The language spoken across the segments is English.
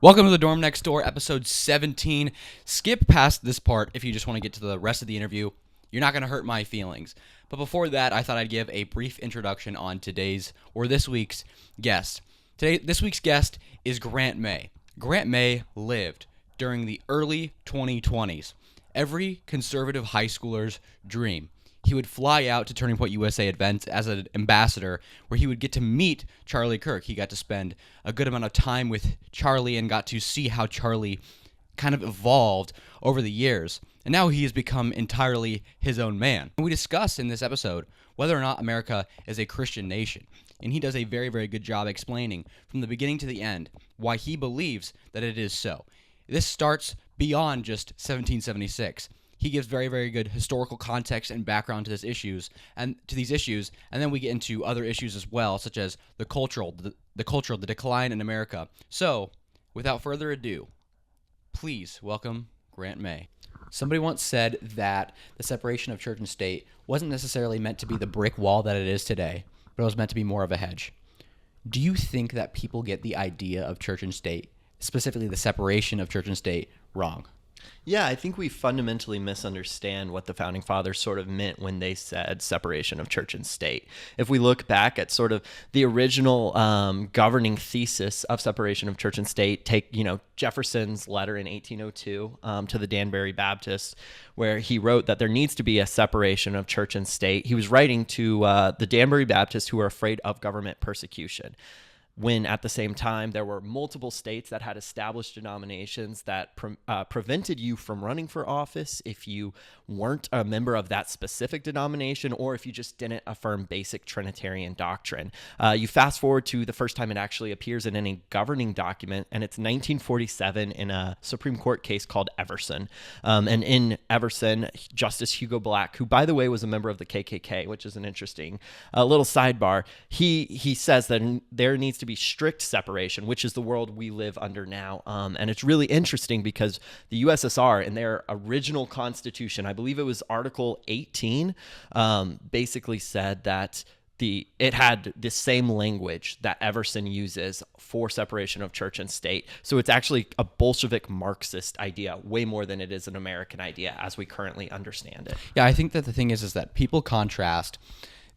Welcome to the Dorm Next Door, episode 17. Skip past this part if you just want to get to the rest of the interview. You're not going to hurt my feelings. But before that, I thought I'd give a brief introduction on this week's guest. This week's guest is Grant May. Grant May lived during the early 2020s. Every conservative high schooler's dream. He would fly out to Turning Point USA events as an ambassador where he would get to meet Charlie Kirk. He got to spend a good amount of time with Charlie and got to see how Charlie kind of evolved over the years. And now he has become entirely his own man. And we discuss in this episode whether or not America is a Christian nation. And he does a very, very good job explaining from the beginning to the end why he believes that it is so. This starts beyond just 1776. He gives very, very good historical context and background to these issues, and then we get into other issues as well, such as the decline in America. So, without further ado, please welcome Grant May. Somebody once said that the separation of church and state wasn't necessarily meant to be the brick wall that it is today, but it was meant to be more of a hedge. Do you think that people get the idea of church and state, specifically the separation of church and state, wrong? Yeah, I think we fundamentally misunderstand what the Founding Fathers sort of meant when they said separation of church and state. If we look back at sort of the original governing thesis of separation of church and state, take Jefferson's letter in 1802 to the Danbury Baptists, where he wrote that there needs to be a separation of church and state. He was writing to the Danbury Baptists who were afraid of government persecution, when at the same time there were multiple states that had established denominations that prevented you from running for office if you weren't a member of that specific denomination or if you just didn't affirm basic Trinitarian doctrine. You fast forward to the first time it actually appears in any governing document, and it's 1947 in a Supreme Court case called Everson. And in Everson, Justice Hugo Black, who by the way was a member of the KKK, which is an interesting little sidebar, he says that there needs to be strict separation, which is the world we live under now. And it's really interesting because the USSR in their original constitution, I believe it was Article 18, basically said that it had the same language that Everson uses for separation of church and state. So it's actually a Bolshevik Marxist idea, way more than it is an American idea as we currently understand it. Yeah, I think that the thing is that people contrast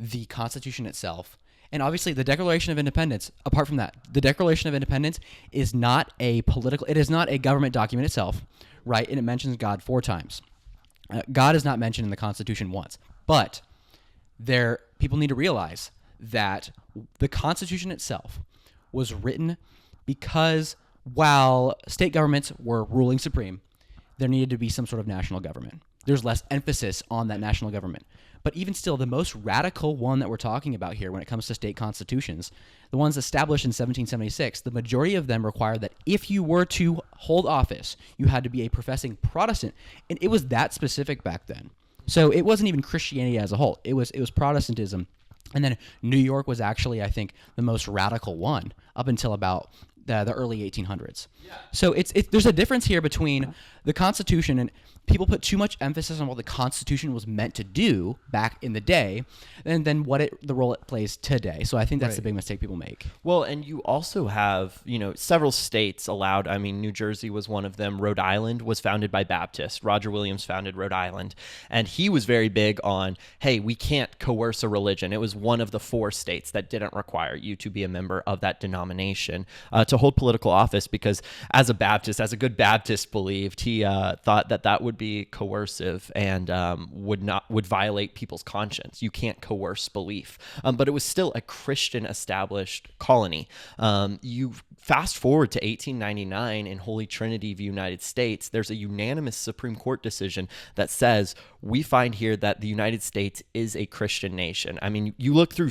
the Constitution itself. And obviously, the Declaration of Independence, apart from that, the Declaration of Independence is not it is not a government document itself, right? And it mentions God 4 times. God is not mentioned in the Constitution once. But people need to realize that the Constitution itself was written because while state governments were ruling supreme, there needed to be some sort of national government. There's less emphasis on that national government. But even still, the most radical one that we're talking about here when it comes to state constitutions, the ones established in 1776, the majority of them required that if you were to hold office, you had to be a professing Protestant. And it was that specific back then. So it wasn't even Christianity as a whole. It was Protestantism. And then New York was actually, I think, the most radical one up until about the early 1800s. Yeah. So there's a difference here between the Constitution, and people put too much emphasis on what the Constitution was meant to do back in the day, and then the role it plays today. So I think that's the big mistake people make. Well, and you also have, several states allowed. I mean, New Jersey was one of them. Rhode Island was founded by Baptists. Roger Williams founded Rhode Island, and he was very big on, hey, we can't coerce a religion. It was one of the 4 states that didn't require you to be a member of that denomination to hold political office, because as a good Baptist believed, he thought that would be coercive and would violate people's conscience. You can't coerce belief. But it was still a Christian established colony. You fast forward to 1899 in Holy Trinity v. United States, there's a unanimous Supreme Court decision that says we find here that the United States is a Christian nation. I mean, you look through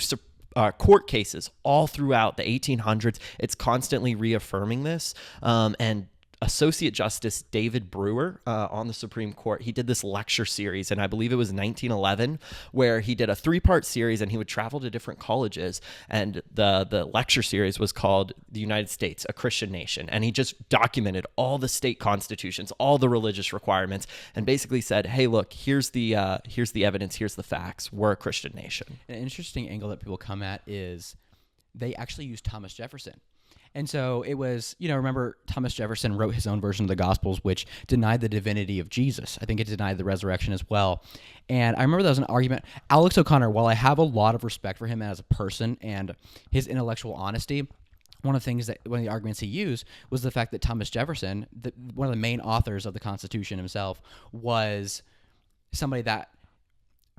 court cases all throughout the 1800s, it's constantly reaffirming this. And Associate Justice David Brewer on the Supreme Court, he did this lecture series, and I believe it was 1911, where he did a 3-part series, and he would travel to different colleges, and the lecture series was called The United States, a Christian Nation, and he just documented all the state constitutions, all the religious requirements, and basically said, hey, look, here's the evidence, here's the facts, we're a Christian nation. An interesting angle that people come at is they actually use Thomas Jefferson. And so it was, remember Thomas Jefferson wrote his own version of the Gospels, which denied the divinity of Jesus. I think it denied the resurrection as well. And I remember there was an argument. Alex O'Connor, while I have a lot of respect for him as a person and his intellectual honesty, one of the arguments he used was the fact that Thomas Jefferson, one of the main authors of the Constitution himself, was somebody that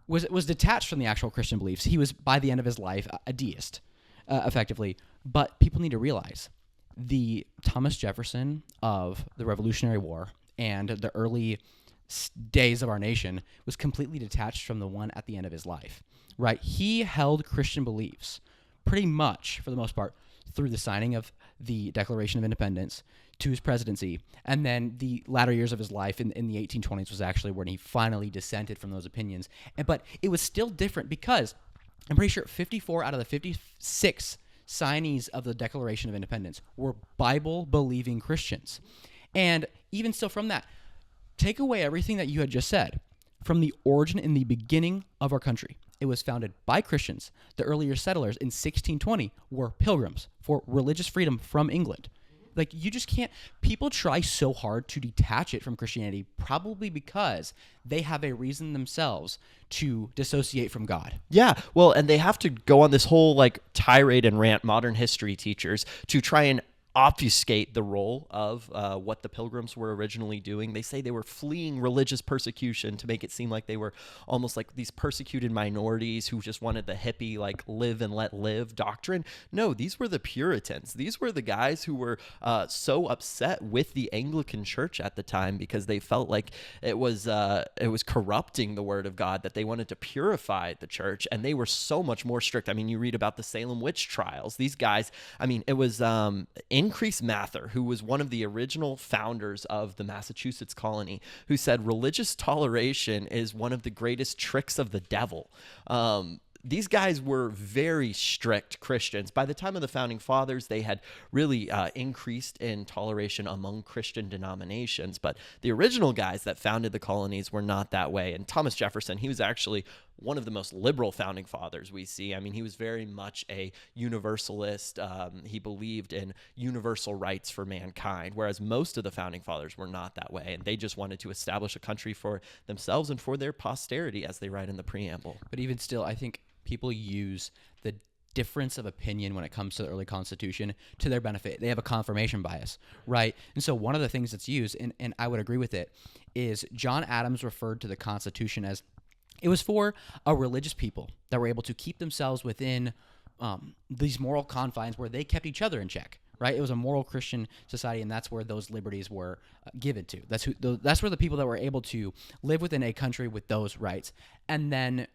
was detached from the actual Christian beliefs. He was, by the end of his life, a deist, effectively. But people need to realize the Thomas Jefferson of the Revolutionary War and the early days of our nation was completely detached from the one at the end of his life, right? He held Christian beliefs pretty much, for the most part, through the signing of the Declaration of Independence to his presidency. And then the latter years of his life in the 1820s was actually when he finally dissented from those opinions. But it was still different because I'm pretty sure 54 out of the 56 signees of the Declaration of Independence were Bible-believing Christians. And even still from that, take away everything that you had just said. From the origin in the beginning of our country, it was founded by Christians. The earlier settlers in 1620 were pilgrims for religious freedom from England. Like, you just can't. People try so hard to detach it from Christianity, probably because they have a reason themselves to dissociate from God. Yeah, well, and they have to go on this whole like tirade and rant, modern history teachers, to try and obfuscate the role of what the Pilgrims were originally doing. They say they were fleeing religious persecution to make it seem like they were almost like these persecuted minorities who just wanted the hippie, like, live and let live doctrine. No, these were the Puritans. These were the guys who were so upset with the Anglican Church at the time because they felt like it was corrupting the Word of God, that they wanted to purify the church, and they were so much more strict. I mean, you read about the Salem witch trials. These guys, I mean, it was Increase Mather, who was one of the original founders of the Massachusetts colony, who said religious toleration is one of the greatest tricks of the devil. These guys were very strict Christians. By the time of the Founding Fathers, they had really increased in toleration among Christian denominations. But the original guys that founded the colonies were not that way. And Thomas Jefferson, he was actually one of the most liberal founding fathers we see. I mean, he was very much a universalist. He believed in universal rights for mankind, whereas most of the founding fathers were not that way. And they just wanted to establish a country for themselves and for their posterity, as they write in the preamble. But even still, I think people use the difference of opinion when it comes to the early Constitution to their benefit. They have a confirmation bias, right? And so one of the things that's used, and I would agree with it, is John Adams referred to the Constitution as it was for a religious people that were able to keep themselves within these moral confines where they kept each other in check, right? It was a moral Christian society, and that's where those liberties were given to. That's where the people that were able to live within a country with those rights. And then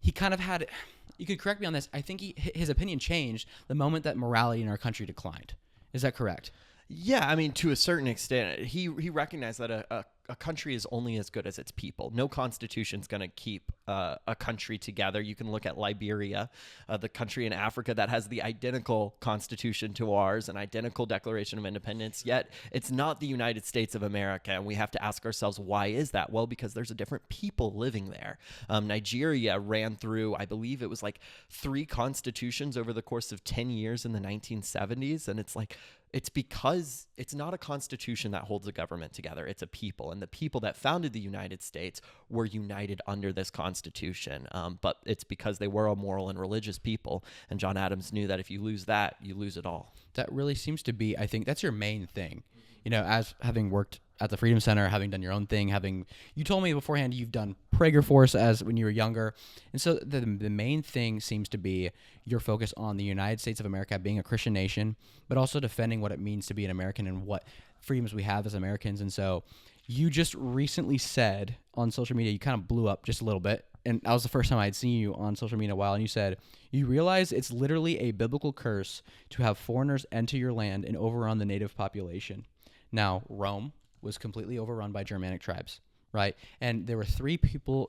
he kind of had, you could correct me on this, I think his opinion changed the moment that morality in our country declined. Is that correct? Yeah, I mean, to a certain extent, he recognized that a country is only as good as its people. No constitution's going to keep a country together. You can look at Liberia, the country in Africa that has the identical constitution to ours, an identical Declaration of Independence, yet it's not the United States of America. And we have to ask ourselves, why is that? Well, because there's a different people living there. Nigeria ran through, I believe it was like 3 constitutions over the course of 10 years in the 1970s. And it's like, it's because it's not a constitution that holds a government together. It's a people. And the people that founded the United States were united under this constitution. But it's because they were a moral and religious people. And John Adams knew that if you lose that, you lose it all. That really seems to be, I think, that's your main thing. You know, as having worked at the Freedom Center, having done your own thing, you told me beforehand you've done Prager Force as when you were younger. And so the main thing seems to be your focus on the United States of America being a Christian nation, but also defending what it means to be an American and what freedoms we have as Americans. And so you just recently said on social media, you kind of blew up just a little bit. And that was the first time I had seen you on social media in a while. And you said, you realize it's literally a biblical curse to have foreigners enter your land and overrun the native population. Now, Rome was completely overrun by Germanic tribes, right? And there were three people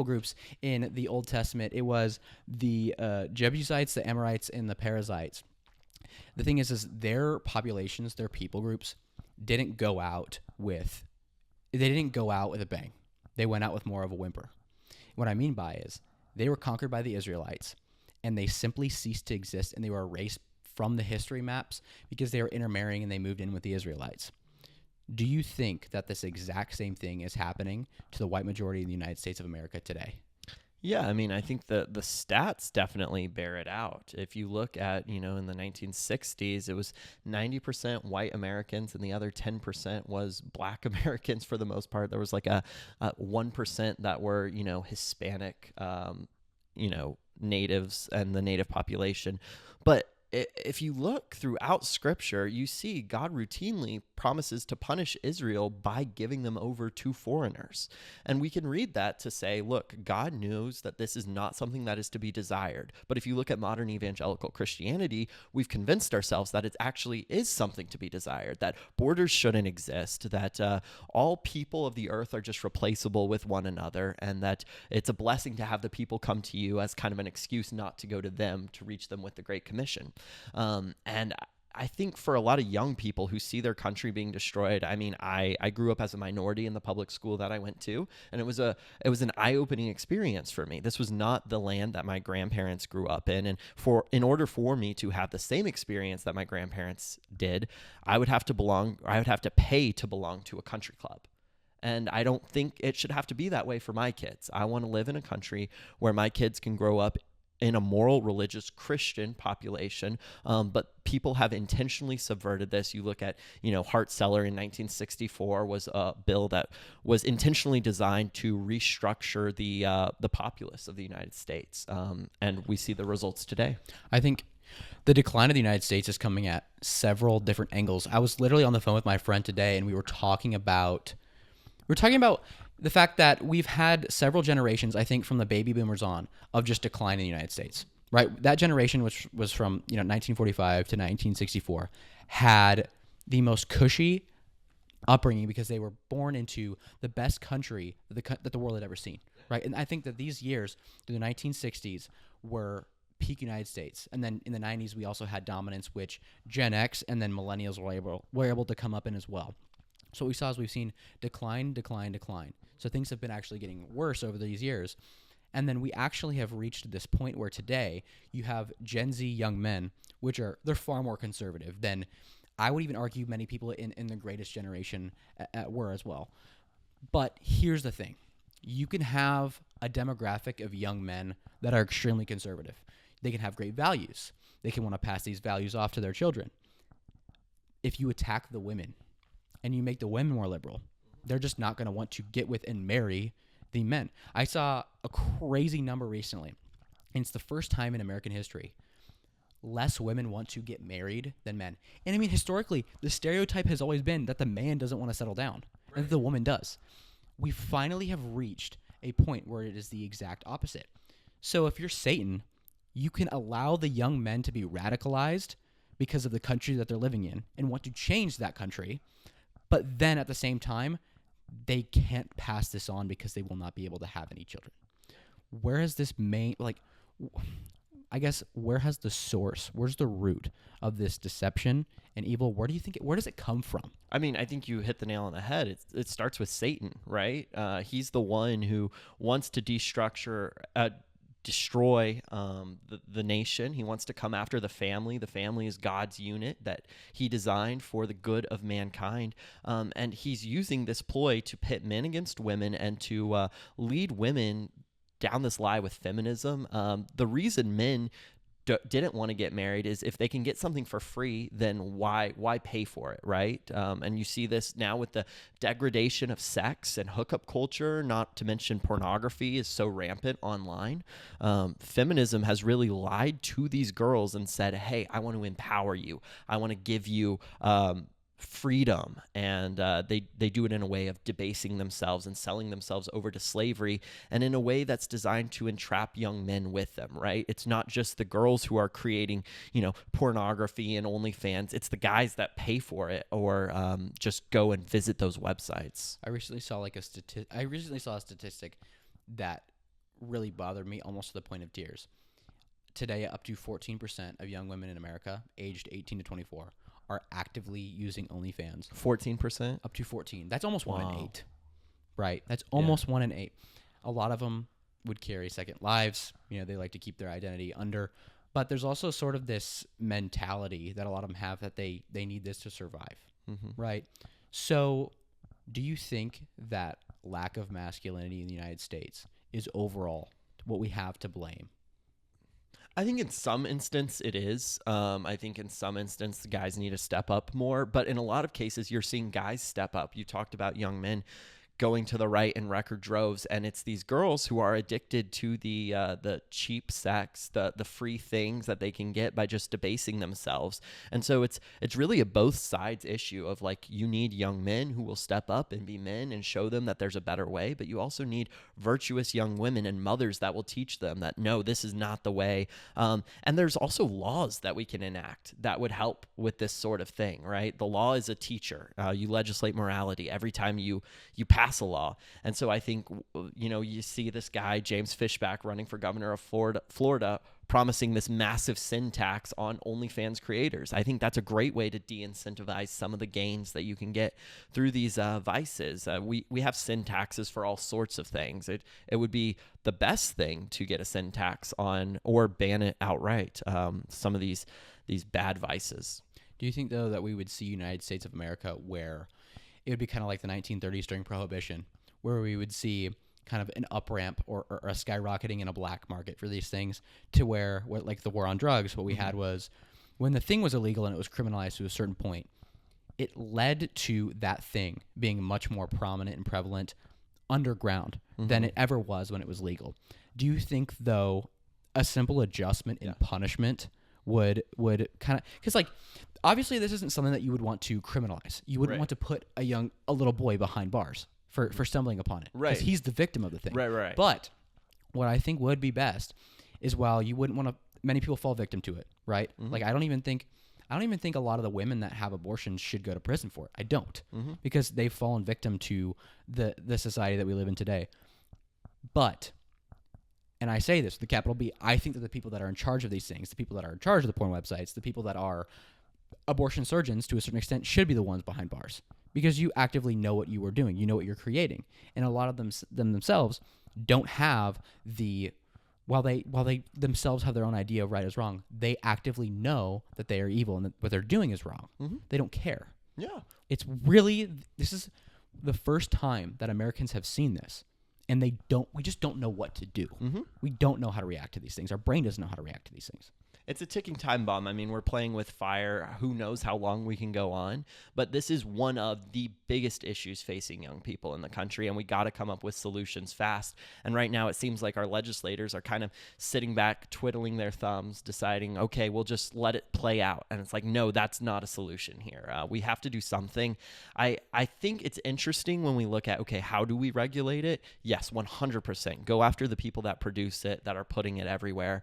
groups in the Old Testament. It was the Jebusites, the Amorites, and the Perizzites. The thing is their populations, their people groups, didn't go out with a bang. They went out with more of a whimper. What I mean by is they were conquered by the Israelites, and they simply ceased to exist, and they were erased from the history maps because they were intermarrying and they moved in with the Israelites. Do you think that this exact same thing is happening to the white majority in the United States of America today? Yeah, I mean, I think the stats definitely bear it out. If you look at, in the 1960s, it was 90% white Americans and the other 10% was black Americans for the most part. There was like a 1% that were, Hispanic, natives and the native population. But if you look throughout scripture, you see God routinely promises to punish Israel by giving them over to foreigners. And we can read that to say, look, God knows that this is not something that is to be desired. But if you look at modern evangelical Christianity, we've convinced ourselves that it actually is something to be desired, that borders shouldn't exist, that all people of the earth are just replaceable with one another, and that it's a blessing to have the people come to you as kind of an excuse not to go to them to reach them with the Great Commission. And I think for a lot of young people who see their country being destroyed, I mean, I grew up as a minority in the public school that I went to, and it was an eye-opening experience for me. This was not the land that my grandparents grew up in, and in order for me to have the same experience that my grandparents did, I would have to pay to belong to a country club. And I don't think it should have to be that way for my kids. I want to live in a country where my kids can grow up in a moral, religious, Christian population, but people have intentionally subverted this. You look at, Hart-Celler in 1964 was a bill that was intentionally designed to restructure the populace of the United States, and we see the results today. I think the decline of the United States is coming at several different angles. I was literally on the phone with my friend today, and we were talking about the fact that we've had several generations, I think, from the baby boomers on, of just decline in the United States, right? That generation, which was from 1945 to 1964, had the most cushy upbringing because they were born into the best country that the world had ever seen, right? And I think that these years, through the 1960s, were peak United States. And then in the 90s, we also had dominance, which Gen X and then millennials were able to come up in as well. So what we saw is we've seen decline. So things have been actually getting worse over these years. And then we actually have reached this point where today you have Gen Z young men, they're far more conservative than I would even argue many people in the greatest generation were as well. But here's the thing. You can have a demographic of young men that are extremely conservative. They can have great values. They can want to pass these values off to their children. If you attack the women, and you make the women more liberal, they're just not going to want to get with and marry the men. I saw a crazy number recently, and it's the first time in American history less women want to get married than men. And I mean, historically, the stereotype has always been that the man doesn't want to settle down, and that the woman does. We finally have reached a point where it is the exact opposite. So if you're Satan, you can allow the young men to be radicalized because of the country that they're living in and want to change that country. But then at the same time, they can't pass this on because they will not be able to have any children. Where has this where has the source, where's the root of this deception and evil? Where does it come from? I mean, I think you hit the nail on the head. It starts with Satan, right? He's the one who wants to destroy the nation. He wants to come after the family. The family is God's unit that he designed for the good of mankind. And he's using this ploy to pit men against women and to lead women down this lie with feminism. The reason men didn't want to get married is if they can get something for free, then why pay for it, right? And you see this now with the degradation of sex and hookup culture, not to mention pornography is so rampant online. Feminism has really lied to these girls and said, hey, I want to empower you. I want to give you freedom, and they do it in a way of debasing themselves and selling themselves over to slavery, and in a way that's designed to entrap young men with them, right? It's not just the girls who are creating, pornography and OnlyFans. It's the guys that pay for it or just go and visit those websites. I recently saw a statistic that really bothered me almost to the point of tears. Today, up to 14% of young women in America aged 18 to 24 are actively using OnlyFans. 14%? Up to 14. That's almost 1 in 8. Right? That's almost 1 in 8. A lot of them would carry second lives. They like to keep their identity under But there's also sort of this mentality that a lot of them have that they need this to survive, right? So, do you think that lack of masculinity in the United States is overall what we have to blame? I think in some instance it is. I think in some instance the guys need to step up more, but in a lot of cases you're seeing guys step up. You talked about young men going to the right in record droves, and it's these girls who are addicted to the cheap sex, the free things that they can get by just debasing themselves. And so it's really a both sides issue of like, you need young men who will step up and be men and show them that there's a better way, but you also need virtuous young women and mothers that will teach them that no, this is not the way. And there's also laws that we can enact that would help with this sort of thing, right? The law is a teacher. You legislate morality every time you pass a law. And so I think, you see this guy, James Fishback, running for governor of Florida, promising this massive sin tax on OnlyFans creators. I think that's a great way to de-incentivize some of the gains that you can get through these vices. We have sin taxes for all sorts of things. It would be the best thing to get a sin tax on or ban it outright, some of these bad vices. Do you think, though, that we would see United States of America where it would be kind of like the 1930s during Prohibition, where we would see kind of an up-ramp or a skyrocketing in a black market for these things, to where, like the war on drugs, what we had was when the thing was illegal and it was criminalized to a certain point, it led to that thing being much more prominent and prevalent underground than it ever was when it was legal. Do you think, though, a simple adjustment in punishment would kind of, because like obviously this isn't something that you would want to criminalize. You wouldn't want to put a little boy behind bars for stumbling upon it, right? Because he's the victim of the thing, right. But what I think would be best is, while you wouldn't want to, many people fall victim to it, right? Like I don't even think a lot of the women that have abortions should go to prison for it. I don't, because they've fallen victim to the society that we live in today. But, and I say this with the capital B, I think that the people that are in charge of these things, the people that are in charge of the porn websites, the people that are abortion surgeons to a certain extent, should be the ones behind bars, because you actively know what you are doing. You know what you're creating. And a lot of them themselves don't have while they themselves have their own idea of right is wrong, they actively know that they are evil and that what they're doing is wrong. They don't care. Yeah. This is the first time that Americans have seen this. And we just don't know what to do. We don't know how to react to these things. Our brain doesn't know how to react to these things. It's a ticking time bomb. I mean, we're playing with fire. Who knows how long we can go on? But this is one of the biggest issues facing young people in the country, and we got to come up with solutions fast. And right now, it seems like our legislators are kind of sitting back, twiddling their thumbs, deciding, okay, we'll just let it play out. And it's like, no, that's not a solution here. We have to do something. I think it's interesting when we look at, okay, how do we regulate it? Yes, 100%. Go after the people that produce it, that are putting it everywhere.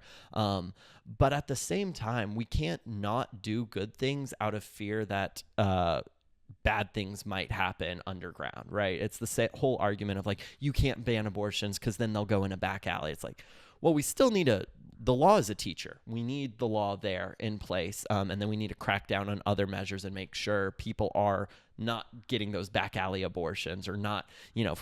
But at the same time, we can't not do good things out of fear that bad things might happen underground, right? It's the whole argument of like, you can't ban abortions because then they'll go in a back alley. It's like, well, we still need the law is a teacher. We need the law there in place. And then we need to crack down on other measures and make sure people are not getting those back alley abortions or not,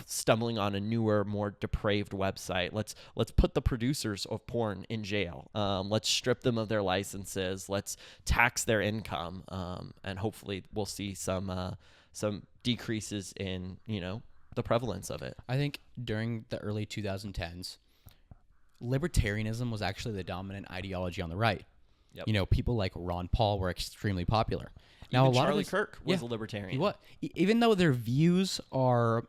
stumbling on a newer, more depraved website. Let's put the producers of porn in jail. Let's strip them of their licenses. Let's tax their income. And hopefully we'll see some decreases in, the prevalence of it. I think during the early 2010s, libertarianism was actually the dominant ideology on the right. Yep. People like Ron Paul were extremely popular. Now, Even a lot Charlie of Kirk was a libertarian. What? Even though their views are,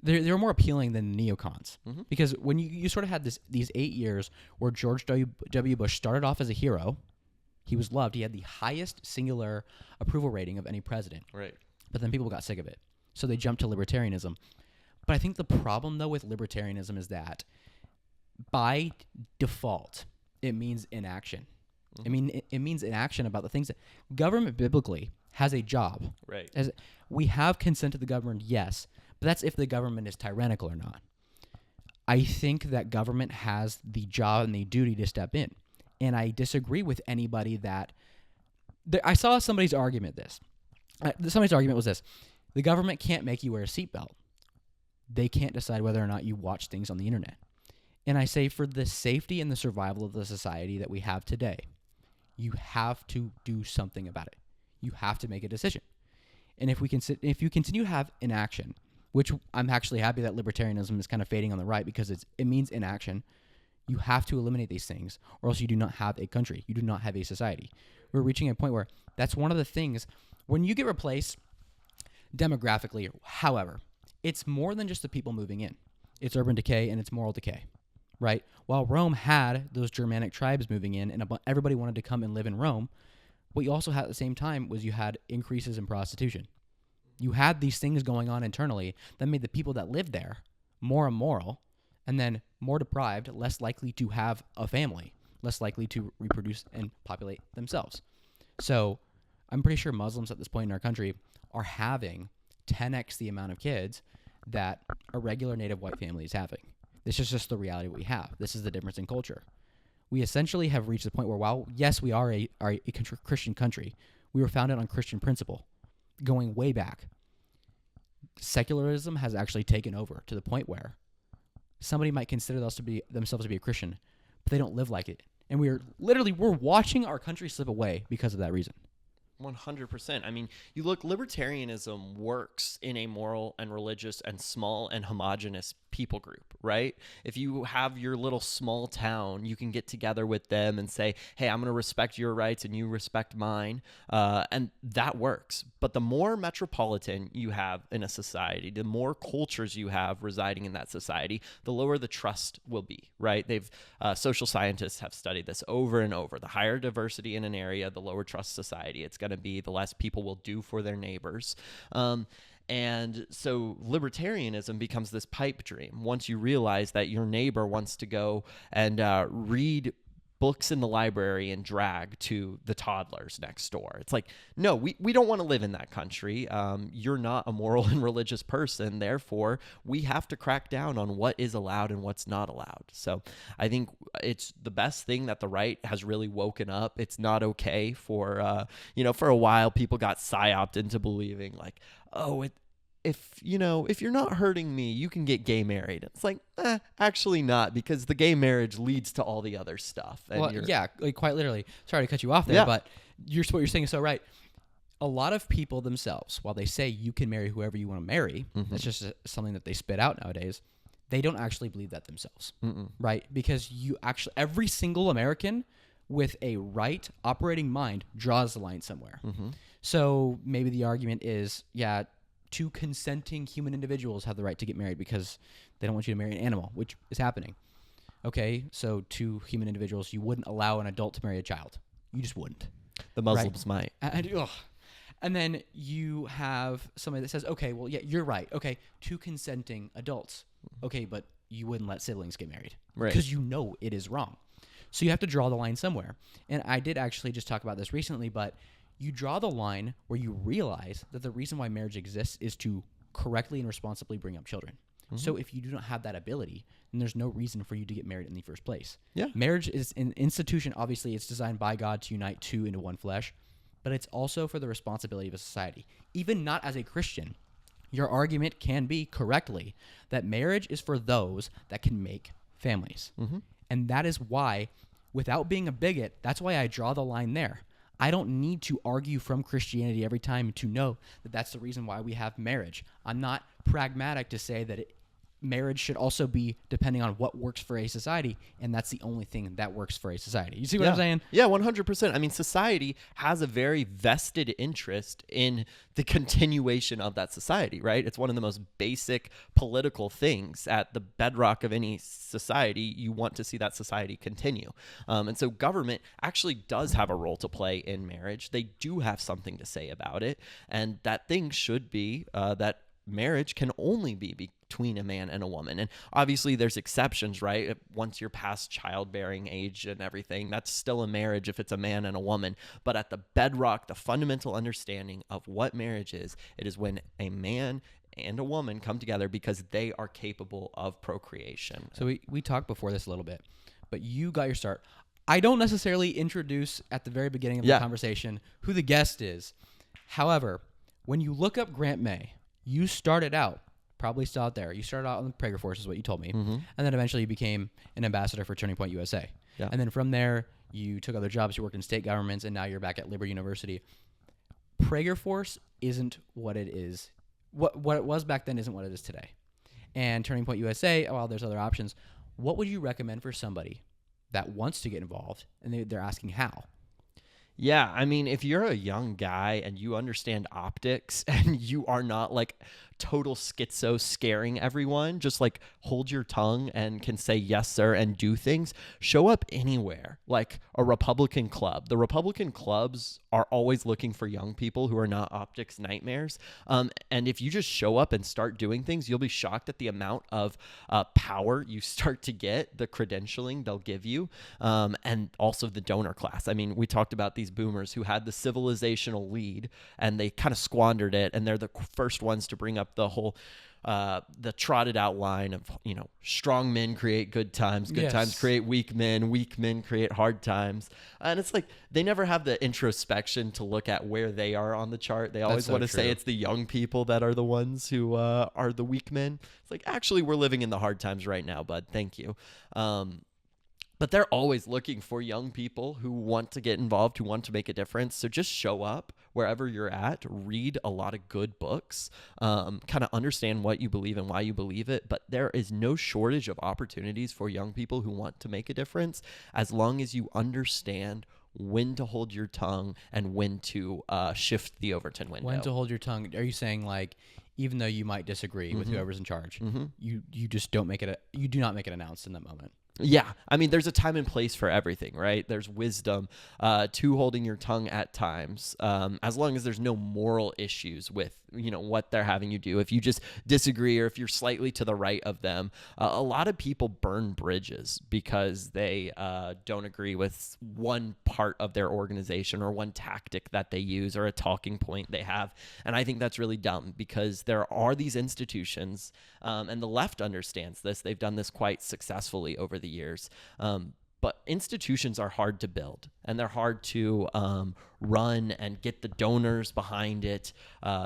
they're more appealing than neocons, because when you sort of had these 8 years where George W. Bush started off as a hero, he was loved. He had the highest singular approval rating of any president. Right. But then people got sick of it, so they jumped to libertarianism. But I think the problem, though, with libertarianism is that by default, it means inaction. I mean, it means inaction about the things that government biblically has a job. Right. As we have consent to the government, yes, but that's if the government is tyrannical or not. I think that government has the job and the duty to step in, and I disagree with anybody that. I saw somebody's argument. Somebody's argument was this: the government can't make you wear a seatbelt. They can't decide whether or not you watch things on the internet. And I say for the safety and the survival of the society that we have today, you have to do something about it. You have to make a decision. And if you continue to have inaction, which I'm actually happy that libertarianism is kind of fading on the right because it means inaction, you have to eliminate these things, or else you do not have a country. You do not have a society. We're reaching a point where that's one of the things when you get replaced demographically. However, it's more than just the people moving in. It's urban decay and it's moral decay, right? While Rome had those Germanic tribes moving in and everybody wanted to come and live in Rome, what you also had at the same time was you had increases in prostitution. You had these things going on internally that made the people that lived there more immoral and then more deprived, less likely to have a family, less likely to reproduce and populate themselves. So I'm pretty sure Muslims at this point in our country are having 10x the amount of kids that a regular native white family is having. This is just the reality we have. This is the difference in culture. We essentially have reached the point where, while, yes, we are a Christian country, we were founded on Christian principle, going way back. Secularism has actually taken over to the point where somebody might consider themselves to be a Christian, but they don't live like it. And we're watching our country slip away because of that reason. 100%. I mean, you look, libertarianism works in a moral and religious and small and homogenous people group, right? If you have your little small town, you can get together with them and say, hey, I'm going to respect your rights and you respect mine. And that works. But the more metropolitan you have in a society, the more cultures you have residing in that society, the lower the trust will be, right? Social scientists have studied this over and over. The higher diversity in an area, the lower trust society it's going to be, the less people will do for their neighbors. And so libertarianism becomes this pipe dream once you realize that your neighbor wants to go and read books in the library and drag to the toddlers next door. It's like, no, we don't want to live in that country. You're not a moral and religious person. Therefore, we have to crack down on what is allowed and what's not allowed. So I think it's the best thing that the right has really woken up. It's not okay for, for a while, people got psyoped into believing like, oh, if you're not hurting me, you can get gay married. It's like, actually not, because the gay marriage leads to all the other stuff. And well, yeah, like quite literally. Sorry to cut you off there, but what you're saying is so right. A lot of people themselves, while they say you can marry whoever you want to marry, that's just something that they spit out nowadays. They don't actually believe that themselves, right? Because every single American with a right operating mind draws the line somewhere. So maybe the argument is, two consenting human individuals have the right to get married because they don't want you to marry an animal, which is happening. Okay, so two human individuals, you wouldn't allow an adult to marry a child. You just wouldn't. The Muslims might. And then you have somebody that says, okay, well, yeah, you're right. Okay, two consenting adults. Okay, but you wouldn't let siblings get married. Right. Because you know it is wrong. So you have to draw the line somewhere. And I did actually just talk about this recently, but you draw the line where you realize that the reason why marriage exists is to correctly and responsibly bring up children. So if you do not have that ability, then there's no reason for you to get married in the first place. Yeah. Marriage is an institution. Obviously, it's designed by God to unite two into one flesh, but it's also for the responsibility of a society. Even not as a Christian, your argument can be correctly that marriage is for those that can make families. And that is why, without being a bigot, that's why I draw the line there. I don't need to argue from Christianity every time to know that that's the reason why we have marriage. I'm not pragmatic to say that marriage should also be depending on what works for a society, and that's the only thing that works for a society. You see what I'm saying? Yeah, 100%. I mean, society has a very vested interest in the continuation of that society, right? It's one of the most basic political things at the bedrock of any society. You want to see that society continue. And so government actually does have a role to play in marriage. They do have something to say about it. And that thing should be that marriage can only be between a man and a woman. And obviously there's exceptions, right? Once you're past childbearing age and everything, that's still a marriage if it's a man and a woman. But at the bedrock, the fundamental understanding of what marriage is, it is when a man and a woman come together because they are capable of procreation. So we talked before this a little bit, but you got your start. I don't necessarily introduce at the very beginning of the conversation who the guest is. However, when you look up Grant May, you started out probably still out there. You started out on the Prager Force, is what you told me, Mm-hmm. and then eventually you became an ambassador for Turning Point USA. Yeah. And then from there, you took other jobs. You worked in state governments, and now you're back at Liberty University. Prager Force isn't what it is. What it was back then isn't what it is today. And Turning Point USA, while there's other options, what would you recommend for somebody that wants to get involved and they're asking how? Yeah, I mean, if you're a young guy and you understand optics and you are not like total schizo scaring everyone, just like hold your tongue and can say yes, sir, and do things, show up anywhere, like a Republican club. The Republican clubs are always looking for young people who are not optics nightmares. And if you just show up and start doing things, you'll be shocked at the amount of power you start to get, the credentialing they'll give you, and also the donor class. I mean, we talked about these boomers who had the civilizational lead and they kind of squandered it, and they're the first ones to bring up the whole the trotted out line of, strong men create good times, good times create weak men create hard times. And it's like they never have the introspection to look at where they are on the chart. They always want to say it's the young people that are the ones who are the weak men. It's like, actually, we're living in the hard times right now, bud. Thank you. But they're always looking for young people who want to get involved, who want to make a difference. So just show up wherever you're at, read a lot of good books, kind of understand what you believe and why you believe it. But there is no shortage of opportunities for young people who want to make a difference, as long as you understand when to hold your tongue and when to shift the Overton window. When to hold your tongue? Are you saying, like, even though you might disagree with whoever's in charge, you just don't make it you do not make it announced in that moment? Yeah. I mean, there's a time and place for everything, right? There's wisdom to holding your tongue at times, as long as there's no moral issues with, what they're having you do. If you just disagree or if you're slightly to the right of them, a lot of people burn bridges because they don't agree with one part of their organization or one tactic that they use or a talking point they have. And I think that's really dumb, because there are these institutions, and the left understands this. They've done this quite successfully over the years. But institutions are hard to build, and they're hard to run and get the donors behind it.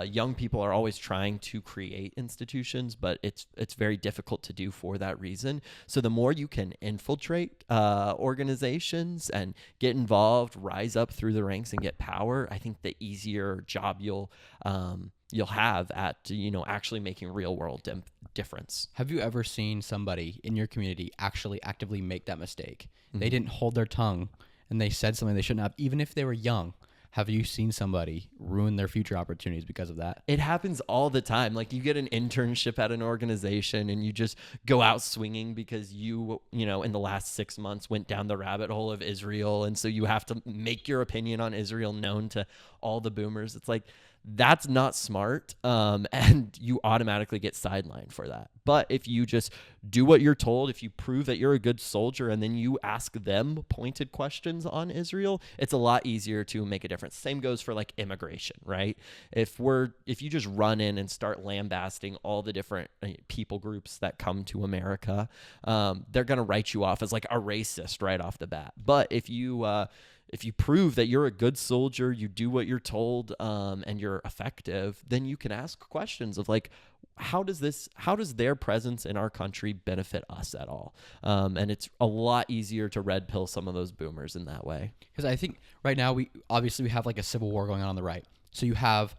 Young people are always trying to create institutions, but it's very difficult to do for that reason. So the more you can infiltrate organizations and get involved, rise up through the ranks and get power, I think the easier job you'll have at actually making real world difference. Have you ever seen somebody in your community actually actively make that mistake? They didn't hold their tongue and they said something they shouldn't have, even if they were young. Have you seen somebody ruin their future opportunities because of that? It happens all the time. Like, you get an internship at an organization and you just go out swinging because you in the last 6 months went down the rabbit hole of Israel. And so you have to make your opinion on Israel known to all the boomers. It's like, that's not smart, and you automatically get sidelined for that. But if you just do what you're told, if you prove that you're a good soldier, and then you ask them pointed questions on Israel, it's a lot easier to make a difference. Same goes for like immigration, right? If you just run in and start lambasting all the different people groups that come to America, they're gonna write you off as like a racist right off the bat. But if you prove that you're a good soldier, you do what you're told, and you're effective, then you can ask questions of like, how does their presence in our country benefit us at all? And it's a lot easier to red pill some of those boomers in that way. Because I think right now we have like a civil war going on the right. So you have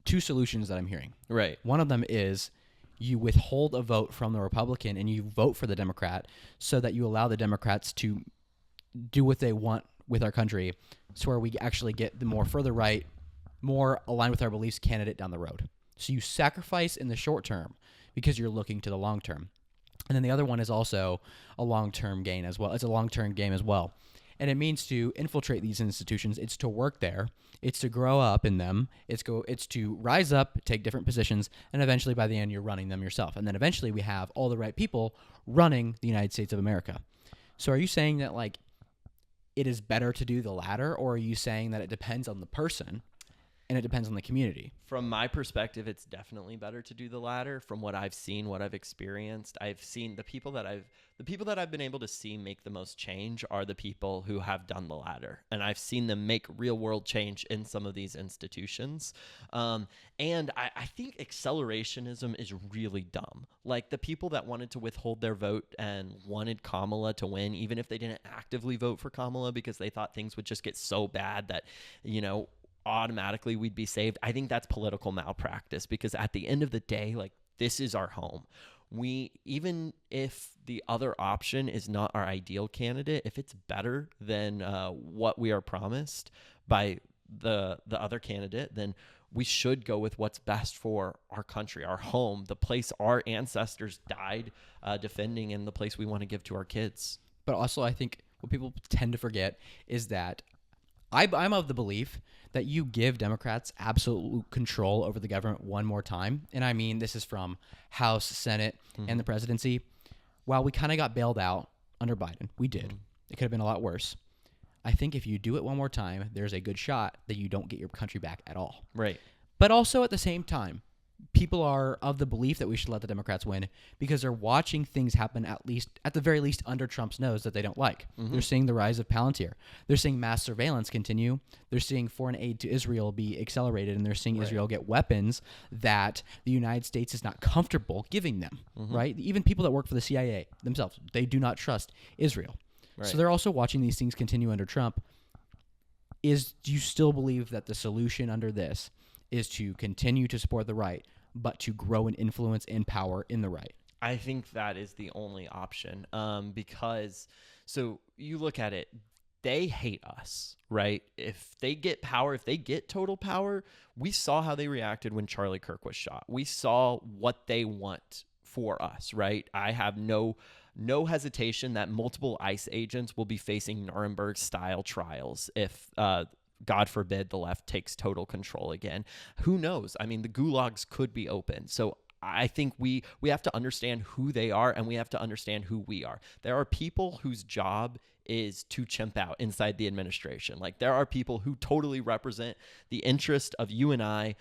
two solutions that I'm hearing. Right. One of them is you withhold a vote from the Republican and you vote for the Democrat, so that you allow the Democrats to do what they want with our country, so where we actually get the more further right, more aligned with our beliefs candidate down the road. So you sacrifice in the short term because you're looking to the long term. And then the other one is also a long-term gain as well. It's a long-term game as well. And it means to infiltrate these institutions. It's to work there. It's to grow up in them. It's to rise up, take different positions, and eventually by the end you're running them yourself. And then eventually we have all the right people running the United States of America. So are you saying that like it is better to do the latter, or are you saying that it depends on the person? and it depends on the community. From my perspective, it's definitely better to do the latter. From what I've seen, what I've experienced, I've seen the people that I've been able to see make the most change are the people who have done the latter, and I've seen them make real world change in some of these institutions. And I think accelerationism is really dumb. Like the people that wanted to withhold their vote and wanted Kamala to win, even if they didn't actively vote for Kamala because they thought things would just get so bad that, automatically we'd be saved. I think that's political malpractice, because at the end of the day, like, this is our home. Even if the other option is not our ideal candidate, if it's better than what we are promised by the other candidate, then we should go with what's best for our country, our home, the place our ancestors died defending, and the place we want to give to our kids. But also, I think what people tend to forget is that I'm of the belief that you give Democrats absolute control over the government one more time. And I mean, this is from House, Senate, and the presidency. While we kind of got bailed out under Biden, we did. It could have been a lot worse. I think if you do it one more time, there's a good shot that you don't get your country back at all. Right. But also at the same time, people are of the belief that we should let the Democrats win because they're watching things happen, at the very least under Trump's nose, that they don't like. They're seeing the rise of Palantir. They're seeing mass surveillance continue. They're seeing foreign aid to Israel be accelerated, and they're seeing Israel get weapons that the United States is not comfortable giving them, right? Even people that work for the CIA themselves, they do not trust Israel. Right. So they're also watching these things continue under Trump. Do you still believe that the solution under this is to continue to support the right, but to grow in influence and power in the right? I think that is the only option, because so you look at it, they hate us, right? If they get power, if they get total power, we saw how they reacted when Charlie Kirk was shot. We saw what they want for us, right? I have no hesitation that multiple ICE agents will be facing Nuremberg-style trials if God forbid the left takes total control again. Who knows? I mean, the gulags could be open. So I think we have to understand who they are, and we have to understand who we are. There are people whose job is to chimp out inside the administration. Like, there are people who totally represent the interest of you and I,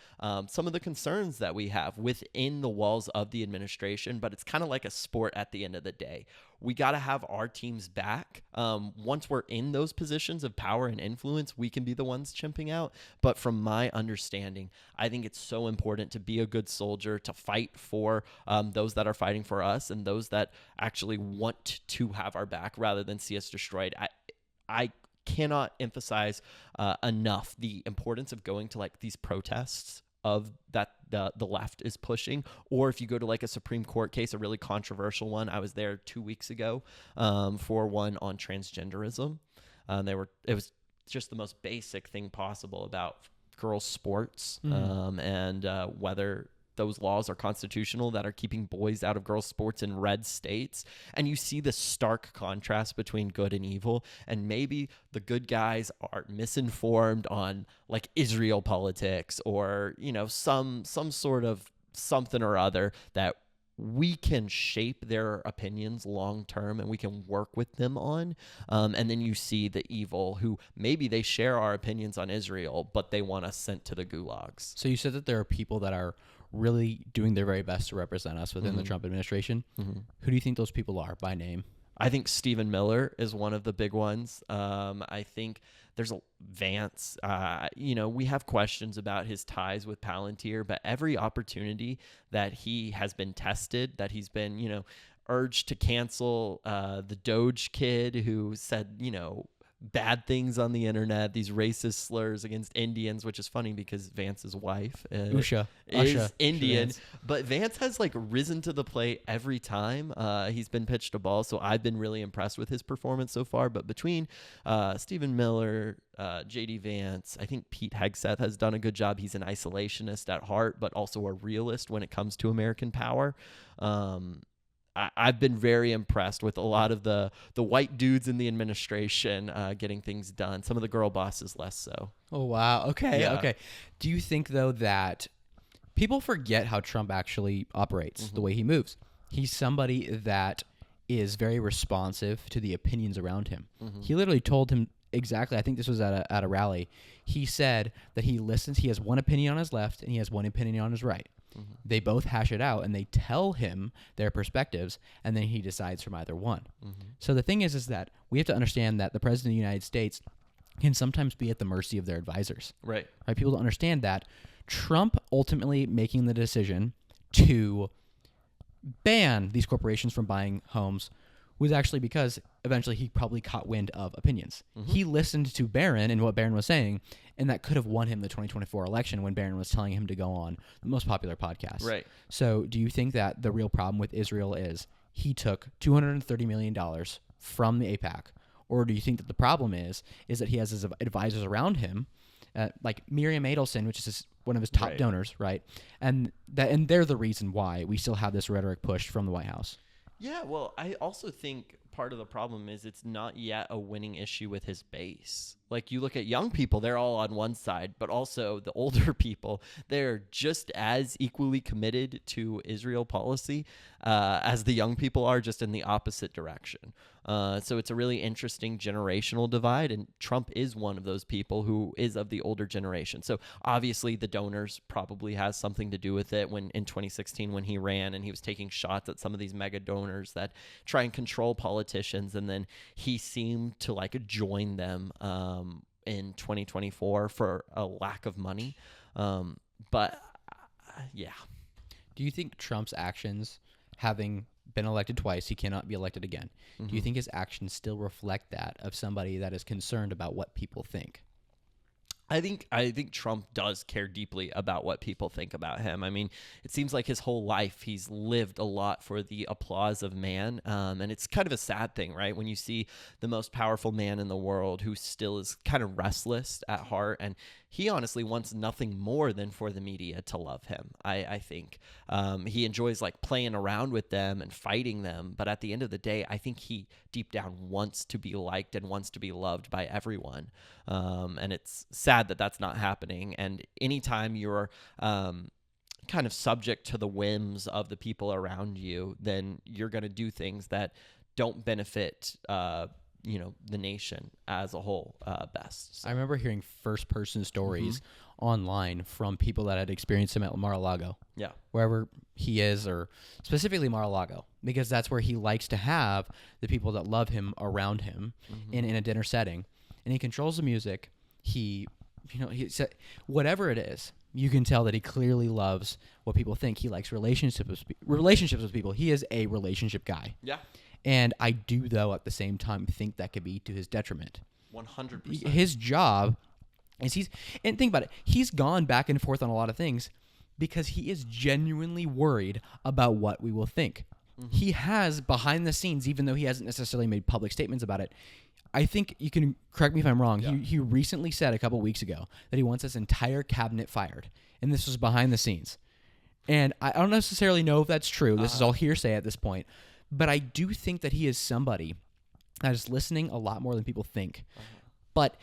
some of the concerns that we have within the walls of the administration, but it's kind of like a sport at the end of the day. We got to have our teams back. Once we're in those positions of power and influence, we can be the ones chimping out. But from my understanding, I think it's so important to be a good soldier, to fight for those that are fighting for us and those that actually want to have our back rather than see us destroyed. I cannot emphasize enough the importance of going to like these protests of that the left is pushing, or if you go to like a Supreme Court case, a really controversial one. I was there 2 weeks ago for one on transgenderism. It was just the most basic thing possible about girls' sports and whether those laws are constitutional that are keeping boys out of girls' sports in red states. And you see the stark contrast between good and evil. And maybe the good guys are misinformed on like Israel politics or, some sort of something or other that we can shape their opinions long term and we can work with them on. And then you see the evil who maybe they share our opinions on Israel, but they want us sent to the gulags. So you said that there are people that are really doing their very best to represent us within the Trump administration. Who do you think those people are by name? I think Stephen Miller is one of the big ones. I think there's Vance. We have questions about his ties with Palantir, but every opportunity that he has been tested, that he's been, urged to cancel the Doge kid who said, bad things on the internet, these racist slurs against Indians, which is funny because Vance's wife Usha is Indian, but Vance has like risen to the plate every time he's been pitched a ball. So I've been really impressed with his performance so far. But between Stephen Miller, JD Vance, I think Pete Hegseth has done a good job. He's an isolationist at heart, but also a realist when it comes to American power. I've been very impressed with a lot of the white dudes in the administration getting things done. Some of the girl bosses less so. Oh, wow. Okay. Yeah. Okay. Do you think, though, that people forget how Trump actually operates, the way he moves? He's somebody that is very responsive to the opinions around him. He literally told exactly. I think this was at a rally. He said that he listens. He has one opinion on his left and he has one opinion on his right. They both hash it out and they tell him their perspectives, and then he decides from either one. So the thing is that we have to understand that the president of the United States can sometimes be at the mercy of their advisors. Right. Right? People don't understand that. Trump ultimately making the decision to ban these corporations from buying homes was actually because eventually he probably caught wind of opinions. He listened to Barron and what Barron was saying, and that could have won him the 2024 election when Barron was telling him to go on the most popular podcast. Right. So do you think that the real problem with Israel is he took $230 million from the AIPAC? Or do you think that the problem is that he has his advisors around him, like Miriam Adelson, which is one of his top Right. donors, right? And they're the reason why we still have this rhetoric pushed from the White House. Yeah, well, I also think part of the problem is it's not yet a winning issue with his base. Like you look at young people, they're all on one side, but also the older people, they're just as equally committed to Israel policy as the young people are, just in the opposite direction. So it's a really interesting generational divide, and Trump is one of those people who is of the older generation. So obviously the donors probably has something to do with it when in 2016 when he ran and he was taking shots at some of these mega donors that try and control politicians, and then he seemed to like join them in 2024 for a lack of money. But yeah. Do you think Trump's actions, having been elected twice, he cannot be elected again? Do you think his actions still reflect that of somebody that is concerned about what people think? I think Trump does care deeply about what people think about him. I mean, it seems like his whole life he's lived a lot for the applause of man, and it's kind of a sad thing, right? When you see the most powerful man in the world who still is kind of restless at heart, and he honestly wants nothing more than for the media to love him. I think he enjoys like playing around with them and fighting them, but at the end of the day, I think he deep down wants to be liked and wants to be loved by everyone. And it's sad that that's not happening. And anytime you're kind of subject to the whims of the people around you, then you're going to do things that don't benefit the nation as a whole best. So. I remember hearing first-person stories online from people that had experienced him at Mar-a-Lago. Yeah. Wherever he is, or specifically Mar-a-Lago, because that's where he likes to have the people that love him around him in a dinner setting. And he controls the music. He said, whatever it is, you can tell that he clearly loves what people think. He likes relationships with people. He is a relationship guy. Yeah. And I do, though, at the same time, think that could be to his detriment. 100%. His job is and think about it, he's gone back and forth on a lot of things because he is genuinely worried about what we will think. He has behind the scenes, even though he hasn't necessarily made public statements about it. I think you can correct me if I'm wrong. Yeah. He recently said a couple weeks ago that he wants his entire cabinet fired, and this was behind the scenes. And I don't necessarily know if that's true. This is all hearsay at this point. But I do think that he is somebody that is listening a lot more than people think. But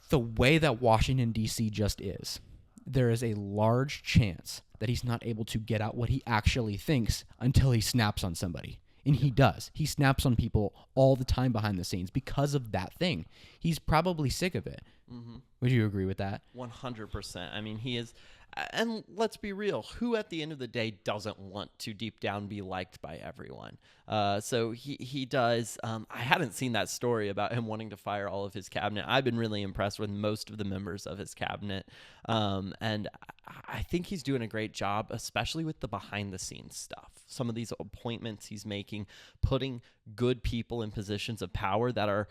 the way that Washington, D.C. just is, there is a large chance that he's not able to get out what he actually thinks until he snaps on somebody. And he does. He snaps on people all the time behind the scenes because of that thing. He's probably sick of it. Would you agree with that? 100%. I mean, he is. And let's be real, who at the end of the day doesn't want to deep down be liked by everyone? So he does. I hadn't seen that story about him wanting to fire all of his cabinet. I've been really impressed with most of the members of his cabinet. And I think he's doing a great job, especially with the behind the scenes stuff. Some of these appointments he's making, putting good people in positions of power that are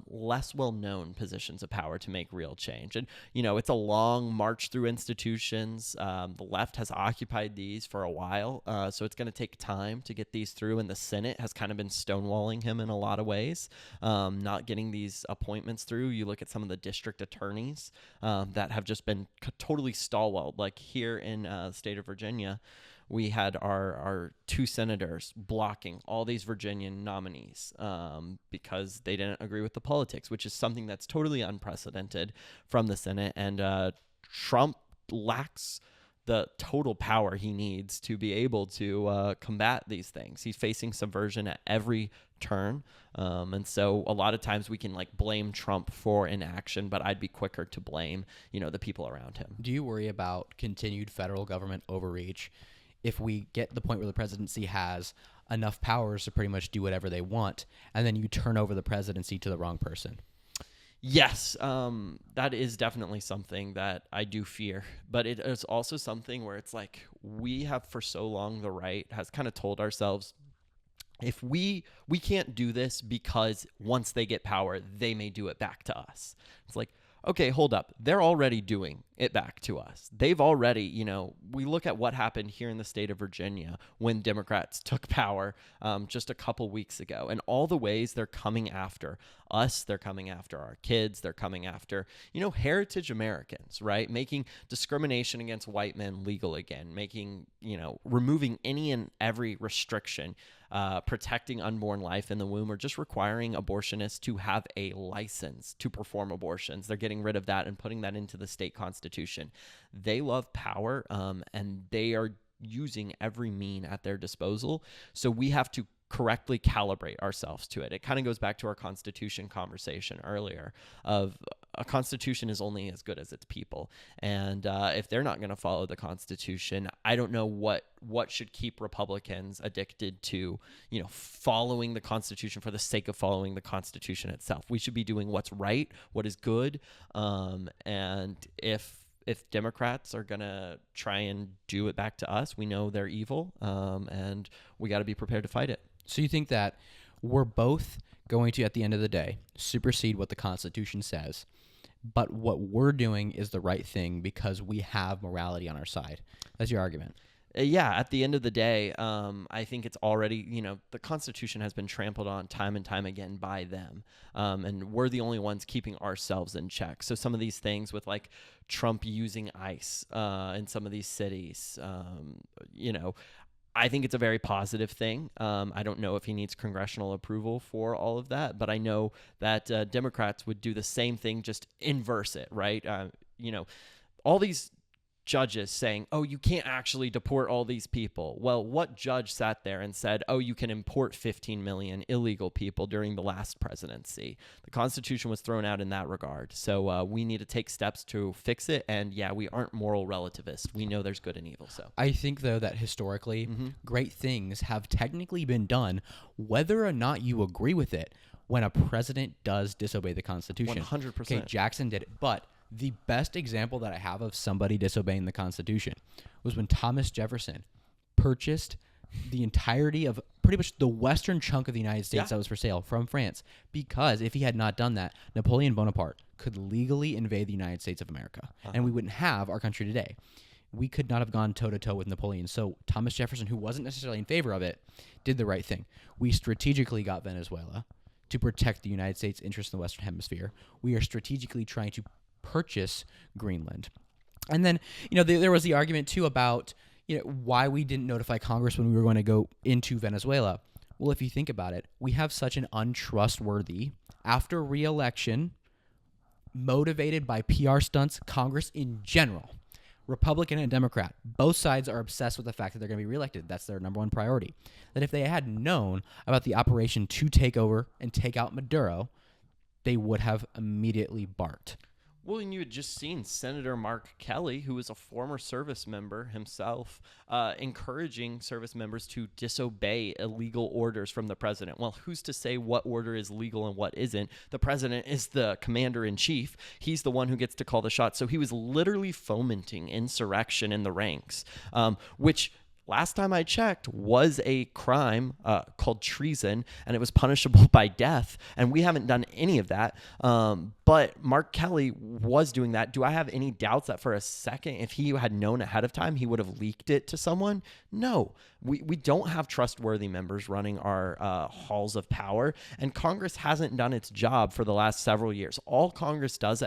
less well-known positions of power to make real change. And, it's a long march through institutions. The left has occupied these for a while, so it's going to take time to get these through. And the Senate has kind of been stonewalling him in a lot of ways, not getting these appointments through. You look at some of the district attorneys that have just been totally stalwart. Like here in the state of Virginia, we had our two senators blocking all these Virginian nominees because they didn't agree with the politics, which is something that's totally unprecedented from the Senate. And Trump lacks the total power he needs to be able to combat these things. He's facing subversion at every turn. And so a lot of times we can like blame Trump for inaction, but I'd be quicker to blame, the people around him. Do you worry about continued federal government overreach if we get to the point where the presidency has enough powers to pretty much do whatever they want, and then you turn over the presidency to the wrong person? Yes, that is definitely something that I do fear, but it is also something where it's like we have for so long, the right has kind of told ourselves, if we can't do this because once they get power, they may do it back to us. It's like, okay, hold up. They're already doing it back to us. They've already, we look at what happened here in the state of Virginia when Democrats took power just a couple weeks ago, and all the ways they're coming after us. They're coming after our kids. They're coming after, heritage Americans, right? Making discrimination against white men legal again, making, removing any and every restriction, protecting unborn life in the womb, or just requiring abortionists to have a license to perform abortions. They're getting rid of that and putting that into the state constitution. They love power, and they are using every mean at their disposal. So we have to correctly calibrate ourselves to it. It kind of goes back to our Constitution conversation earlier of a Constitution is only as good as its people. And if they're not going to follow the Constitution, I don't know what should keep Republicans addicted to, following the Constitution for the sake of following the Constitution itself. We should be doing what's right, what is good. And if Democrats are going to try and do it back to us, we know they're evil, and we got to be prepared to fight it. So you think that we're both going to, at the end of the day, supersede what the Constitution says, but what we're doing is the right thing because we have morality on our side? That's your argument. Yeah, at the end of the day, I think it's already, the Constitution has been trampled on time and time again by them. And we're the only ones keeping ourselves in check. So some of these things with like Trump using ICE in some of these cities, I think it's a very positive thing. I don't know if he needs congressional approval for all of that, but I know that Democrats would do the same thing, just inverse it, right? All these judges saying, oh, you can't actually deport all these people. Well, what judge sat there and said, oh, you can import 15 million illegal people during the last presidency? The Constitution was thrown out in that regard. So we need to take steps to fix it. And yeah, we aren't moral relativists. We know there's good and evil. So I think, though, that historically, great things have technically been done, whether or not you agree with it, when a president does disobey the Constitution. 100%. Okay, Jackson did it. But the best example that I have of somebody disobeying the Constitution was when Thomas Jefferson purchased the entirety of pretty much the western chunk of the United States that was for sale from France, because if he had not done that, Napoleon Bonaparte could legally invade the United States of America, and we wouldn't have our country today. We could not have gone toe-to-toe with Napoleon. So Thomas Jefferson, who wasn't necessarily in favor of it, did the right thing. We strategically got Venezuela to protect the United States' interests in the Western Hemisphere. We are strategically trying to purchase Greenland. And then, there was the argument too about, why we didn't notify Congress when we were going to go into Venezuela. Well, if you think about it, we have such an untrustworthy, after re-election, motivated by PR stunts, Congress in general, Republican and Democrat, both sides are obsessed with the fact that they're going to be reelected. That's their number one priority. That if they had known about the operation to take over and take out Maduro, they would have immediately barked. Well, and you had just seen Senator Mark Kelly, who is a former service member himself, encouraging service members to disobey illegal orders from the president. Well, who's to say what order is legal and what isn't? The president is the commander-in-chief. He's the one who gets to call the shots. So he was literally fomenting insurrection in the ranks, which last time I checked was a crime called treason, and it was punishable by death, and we haven't done any of that. But Mark Kelly was doing that. Do I have any doubts that for a second, if he had known ahead of time, he would have leaked it to someone? No. We don't have trustworthy members running our halls of power, and Congress hasn't done its job for the last several years. All Congress does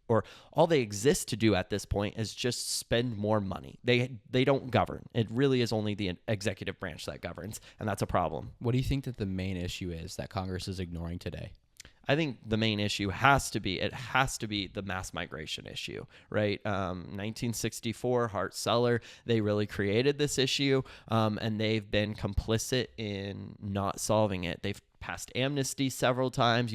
or all they exist to do at this point is just spend more money. They don't govern. It really is only the executive branch that governs, and that's a problem. What do you think that the main issue is that Congress is ignoring today? I think the main issue has to be the mass migration issue, right? 1964, Hart-Celler, they really created this issue, and they've been complicit in not solving it. They've passed amnesty several times.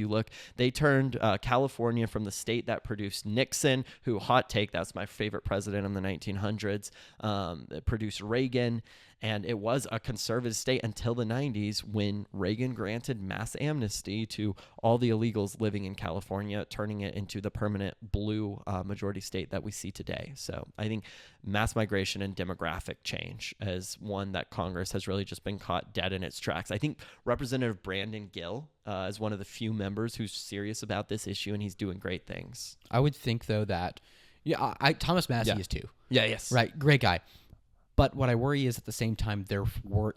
They turned California from the state that produced Nixon, who, hot take, that's my favorite president in the 1900s, that produced Reagan. And it was a conservative state until the 90s when Reagan granted mass amnesty to all the illegals living in California, turning it into the permanent blue majority state that we see today. So I think mass migration and demographic change is one that Congress has really just been caught dead in its tracks. I think Representative Brandon Gill is one of the few members who's serious about this issue, and he's doing great things. I would think, though, that Thomas Massie is too. Yeah, yes. Right, great guy. But what I worry is at the same time, they're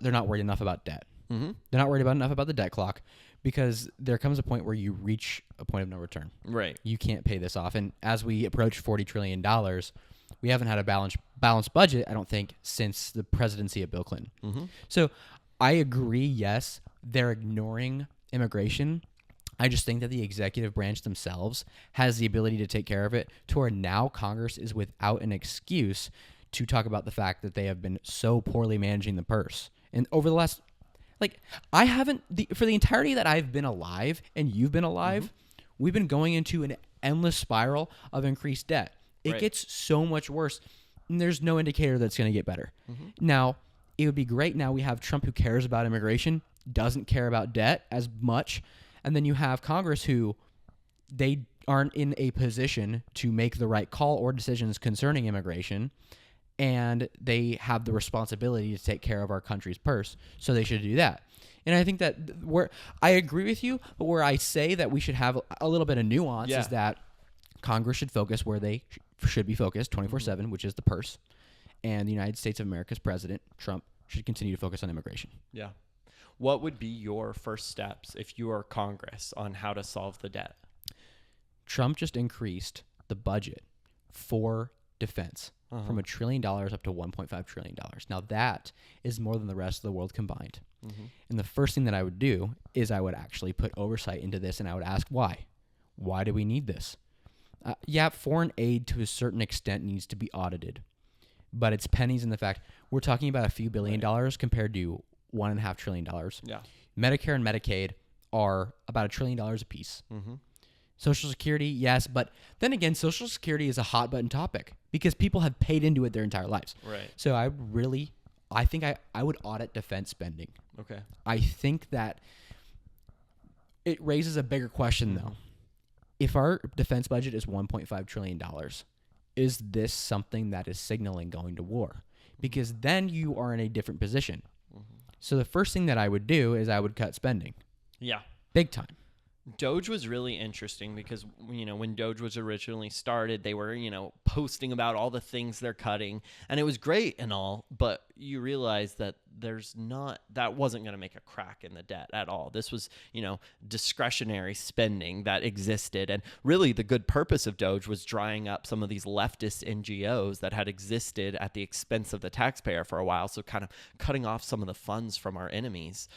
not worried enough about debt. Mm-hmm. They're not worried enough about the debt clock, because there comes a point where you reach a point of no return. Right. You can't pay this off. And as we approach $40 trillion, we haven't had a balanced budget, I don't think, since the presidency of Bill Clinton. Mm-hmm. So I agree, yes, they're ignoring immigration. I just think that the executive branch themselves has the ability to take care of it, to where now Congress is without an excuse to talk about the fact that they have been so poorly managing the purse. And over the last, for the entirety that I've been alive and you've been alive, we've been going into an endless spiral of increased debt. It Right. gets so much worse, and there's no indicator that's going to get better. Now, it would be great now we have Trump, who cares about immigration, doesn't care about debt as much, and then you have Congress, who they aren't in a position to make the right call or decisions concerning immigration, and they have the responsibility to take care of our country's purse, so they should do that. And I think that I agree with you, but where I say that we should have a little bit of nuance is that Congress should focus where they should be focused 24/7, which is the purse, and the United States of America's president, Trump, should continue to focus on immigration. Yeah. What would be your first steps if you are Congress on how to solve the debt? Trump just increased the budget for defense from $1 trillion up to $1.5 trillion. Now that is more than the rest of the world combined. And the first thing that I would do is I would actually put oversight into this, and I would ask why. Why do we need this? Foreign aid to a certain extent needs to be audited, but it's pennies in the fact we're talking about a few billion dollars compared to $1.5 trillion. Yeah. Medicare and Medicaid are about $1 trillion a piece. Social Security, yes, but then again, Social Security is a hot button topic because people have paid into it their entire lives. Right. So I think I would audit defense spending. Okay. I think that it raises a bigger question, though. If our defense budget is $1.5 trillion, is this something that is signaling going to war? Because then you are in a different position. So the first thing that I would do is I would cut spending. Yeah. Big time. Doge was really interesting because, when Doge was originally started, they were, posting about all the things they're cutting, and it was great and all, but you realize that that wasn't going to make a crack in the debt at all. This was, discretionary spending that existed. And really the good purpose of Doge was drying up some of these leftist NGOs that had existed at the expense of the taxpayer for a while. So kind of cutting off some of the funds from our enemies.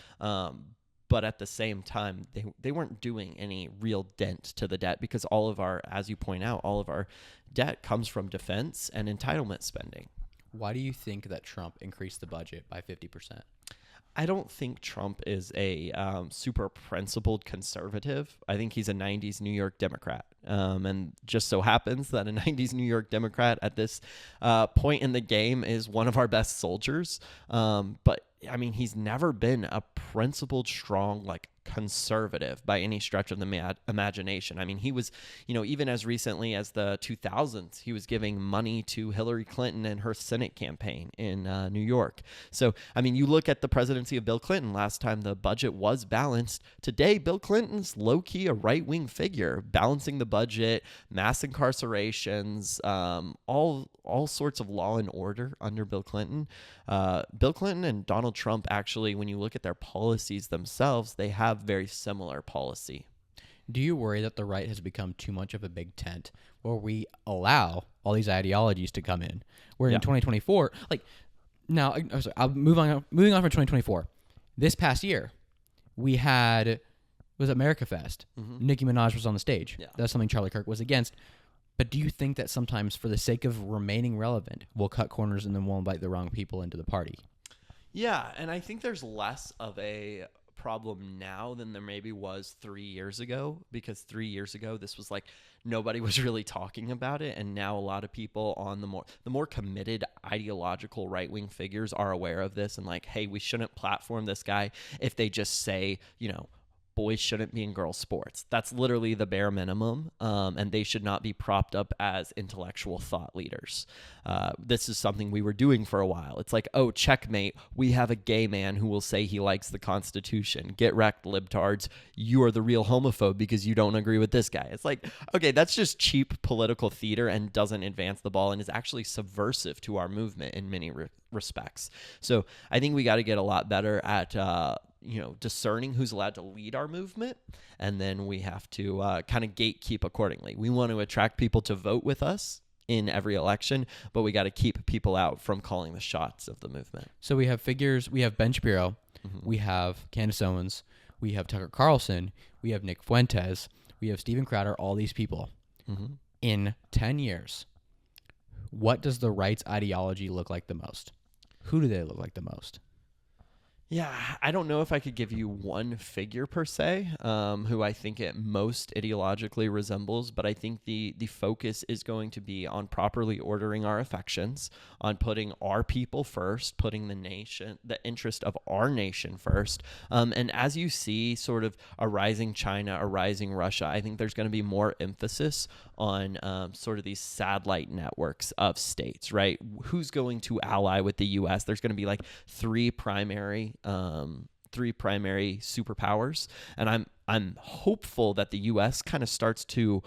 But at the same time, they weren't doing any real dent to the debt because as you point out, all of our debt comes from defense and entitlement spending. Why do you think that Trump increased the budget by 50%? I don't think Trump is a super principled conservative. I think he's a 90s New York Democrat. And just so happens that a 90s New York Democrat at this point in the game is one of our best soldiers. But he's never been a principled, strong, conservative by any stretch of the imagination. He was, even as recently as the 2000s, he was giving money to Hillary Clinton and her Senate campaign in New York. So, you look at the presidency of Bill Clinton. Last time the budget was balanced. Today, Bill Clinton's low-key a right-wing figure, balancing the budget, mass incarcerations, all sorts of law and order under Bill Clinton. Bill Clinton and Donald Trump, actually, when you look at their policies themselves, they have very similar policy. Do you worry that the right has become too much of a big tent where we allow all these ideologies to come in? Where in 2024, moving on from 2024, this past year, we had was America Fest. Nicki Minaj was on the stage. Yeah. That's something Charlie Kirk was against. But do you think that sometimes, for the sake of remaining relevant, we'll cut corners and then we'll invite the wrong people into the party? Yeah, and I think there's less of a problem now than there maybe was 3 years ago, because 3 years ago this was like nobody was really talking about it, and now a lot of people on the more committed ideological right-wing figures are aware of this and like, hey, we shouldn't platform this guy if they just say, boys shouldn't be in girls' sports. That's literally the bare minimum, and they should not be propped up as intellectual thought leaders. This is something we were doing for a while. It's like, oh, checkmate, we have a gay man who will say he likes the Constitution. Get wrecked, libtards. You are the real homophobe because you don't agree with this guy. It's like, okay, that's just cheap political theater and doesn't advance the ball and is actually subversive to our movement in many respects. So I think we got to get a lot better at discerning who's allowed to lead our movement, and then we have to kind of gatekeep accordingly. We want to attract people to vote with us in every election, but we got to keep people out from calling the shots of the movement. So we have figures. We have Ben Shapiro. We have Candace Owens. We have Tucker Carlson. We have Nick Fuentes. We have Steven Crowder. All these people. In 10 years, what does the right's ideology look like the most? Who do they look like the most? Yeah, I don't know if I could give you one figure per se, who I think it most ideologically resembles, but I think the focus is going to be on properly ordering our affections, on putting our people first, putting the interest of our nation first. And as you see sort of a rising China, a rising Russia, I think there's going to be more emphasis on sort of these satellite networks of states, right? Who's going to ally with the U.S.? There's going to be like three primary superpowers, and I'm hopeful that the U.S. kind of starts to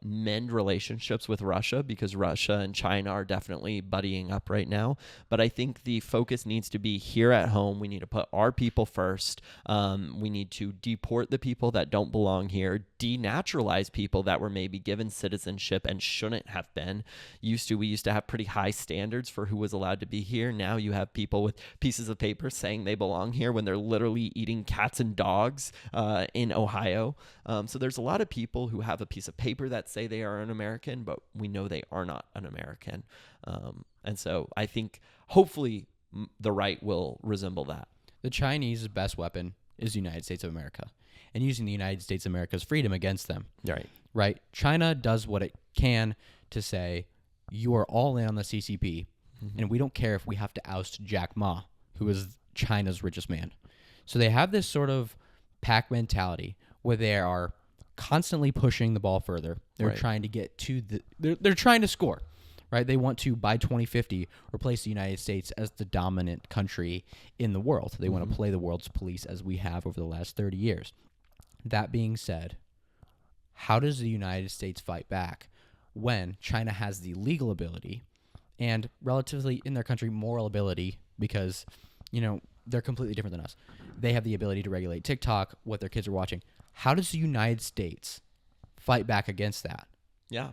mend relationships with Russia, because Russia and China are definitely buddying up right now. But I think the focus needs to be here at home. We need to put our people first. We need to deport the people that don't belong here, denaturalize people that were maybe given citizenship and shouldn't have been. We used to have pretty high standards for who was allowed to be here. Now you have people with pieces of paper saying they belong here when they're literally eating cats and dogs in Ohio. So there's a lot of people who have a piece of paper that say they are an American, but we know they are not an American. And so I think hopefully the right will resemble that. The Chinese best weapon is the United States of America, and using the United States of America's freedom against them. Right. China does what it can to say, you are all in on the CCP, and we don't care if we have to oust Jack Ma, who is China's richest man. So they have this sort of pack mentality where they are constantly pushing the ball further. They're trying to get to they're trying to score, right? They want to, by 2050, replace the United States as the dominant country in the world. They want to play the world's police as we have over the last 30 years. That being said, how does the United States fight back when China has the legal ability and relatively in their country moral ability, because, they're completely different than us. They have the ability to regulate TikTok, what their kids are watching. How does the United States fight back against that? Yeah.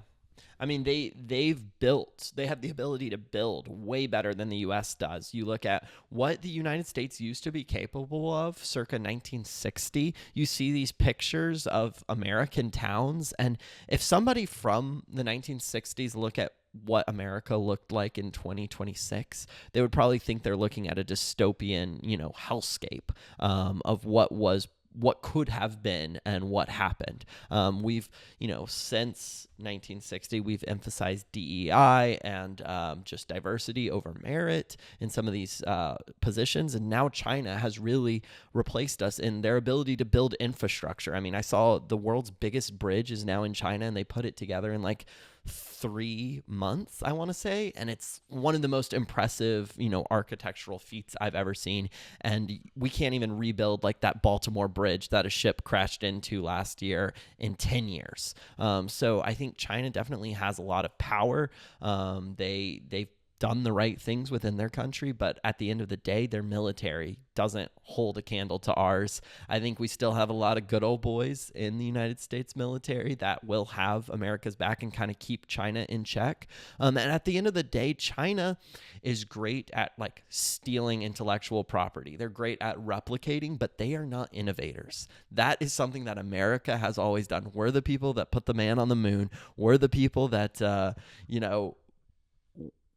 I mean, they have the ability to build way better than the U.S. does. You look at what the United States used to be capable of circa 1960. You see these pictures of American towns, and if somebody from the 1960s look at what America looked like in 2026, they would probably think they're looking at a dystopian, hellscape of what could have been and what happened. We've, since 1960, we've emphasized DEI and just diversity over merit in some of these positions. And now China has really replaced us in their ability to build infrastructure. I mean, I saw the world's biggest bridge is now in China, and they put it together in like 3 months, I want to say, and it's one of the most impressive, architectural feats I've ever seen. And we can't even rebuild like that Baltimore bridge that a ship crashed into last year in 10 years. So I think China definitely has a lot of power. They've done the right things within their country, but at the end of the day, their military doesn't hold a candle to ours. I think we still have a lot of good old boys in the United States military that will have America's back and kind of keep China in check. And at the end of the day, China is great at like stealing intellectual property. They're great at replicating, but they are not innovators. That is something that America has always done. We're the people that put the man on the moon. We're the people that,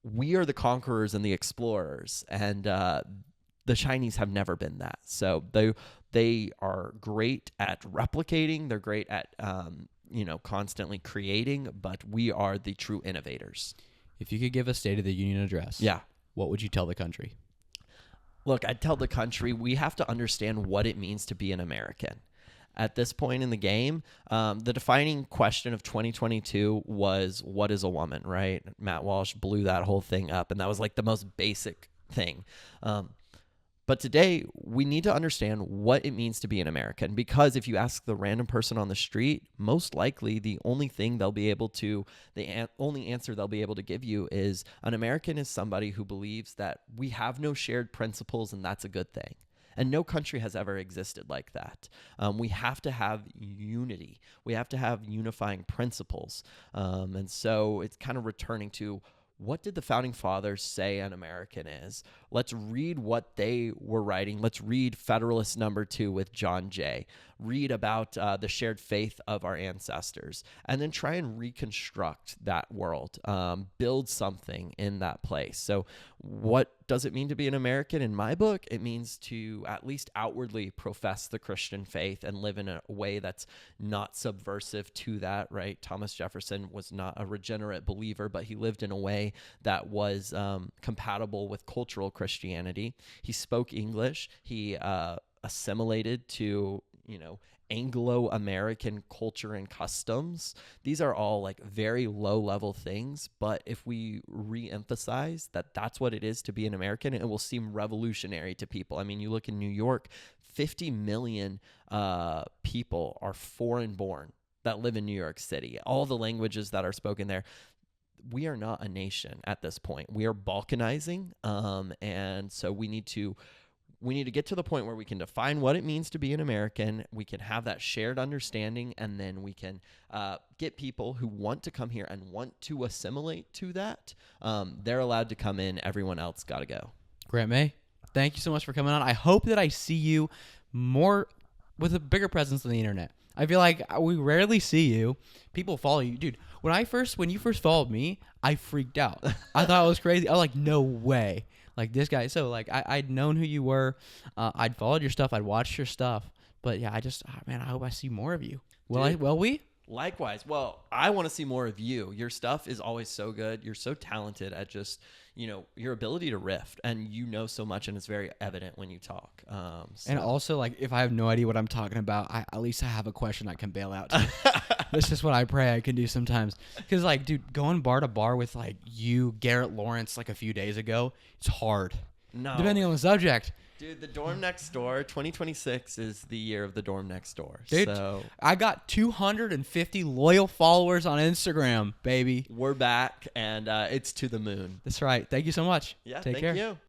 we are the conquerors and the explorers, and the Chinese have never been that. So they are great at replicating. They're great at constantly creating, but we are the true innovators. If you could give a State of the Union address, what would you tell the country? Look, I'd tell the country we have to understand what it means to be an American. At this point in the game, the defining question of 2022 was, what is a woman, right? Matt Walsh blew that whole thing up, and that was like the most basic thing. But today, we need to understand what it means to be an American, because if you ask the random person on the street, most likely the only answer they'll be able to give you is an American is somebody who believes that we have no shared principles, and that's a good thing. And no country has ever existed like that. We have to have unity. We have to have unifying principles. And so it's kind of returning to, what did the founding fathers say an American is? Let's read what they were writing. Let's read Federalist Number 2 with John Jay. Read about the shared faith of our ancestors, and then try and reconstruct that world, build something in that place. So what does it mean to be an American? In my book, it means to at least outwardly profess the Christian faith and live in a way that's not subversive to that, right? Thomas Jefferson was not a regenerate believer, but he lived in a way that was compatible with cultural Christianity. He spoke English. He assimilated to Anglo-American culture and customs. These are all like very low-level things, but if we re-emphasize that that's what it is to be an American, it will seem revolutionary to people. I mean, you look in New York, 50 million people are foreign-born that live in New York City. All the languages that are spoken there. We are not a nation at this point. We are balkanizing, and so we need to get to the point where we can define what it means to be an American. We can have that shared understanding, and then we can get people who want to come here and want to assimilate to that. They're allowed to come in. Everyone else got to go. Grant May, thank you so much for coming on. I hope that I see you more with a bigger presence on the internet. I feel like we rarely see you. People follow you. Dude, when you first followed me, I freaked out. I thought it was crazy. I was like, no way. Like, this guy. So, like, I'd known who you were. I'd followed your stuff. I'd watched your stuff. But, yeah, I hope I see more of you. Will we? Likewise. Well, I want to see more of you. Your stuff is always so good. You're so talented at just, your ability to riff, and so much, and it's very evident when you talk. And also, like, if I have no idea what I'm talking about, at least I have a question I can bail out to. That's just what I pray I can do sometimes. Because, like, dude, going bar to bar with, like, you, Garrett Lawrence, like, a few days ago, it's hard. No. Depending on the subject. Dude, the Dorm Next Door, 2026 is the year of the Dorm Next Door. Dude, so I got 250 loyal followers on Instagram, baby. We're back, and it's to the moon. That's right. Thank you so much. Yeah, Take care. Thank you.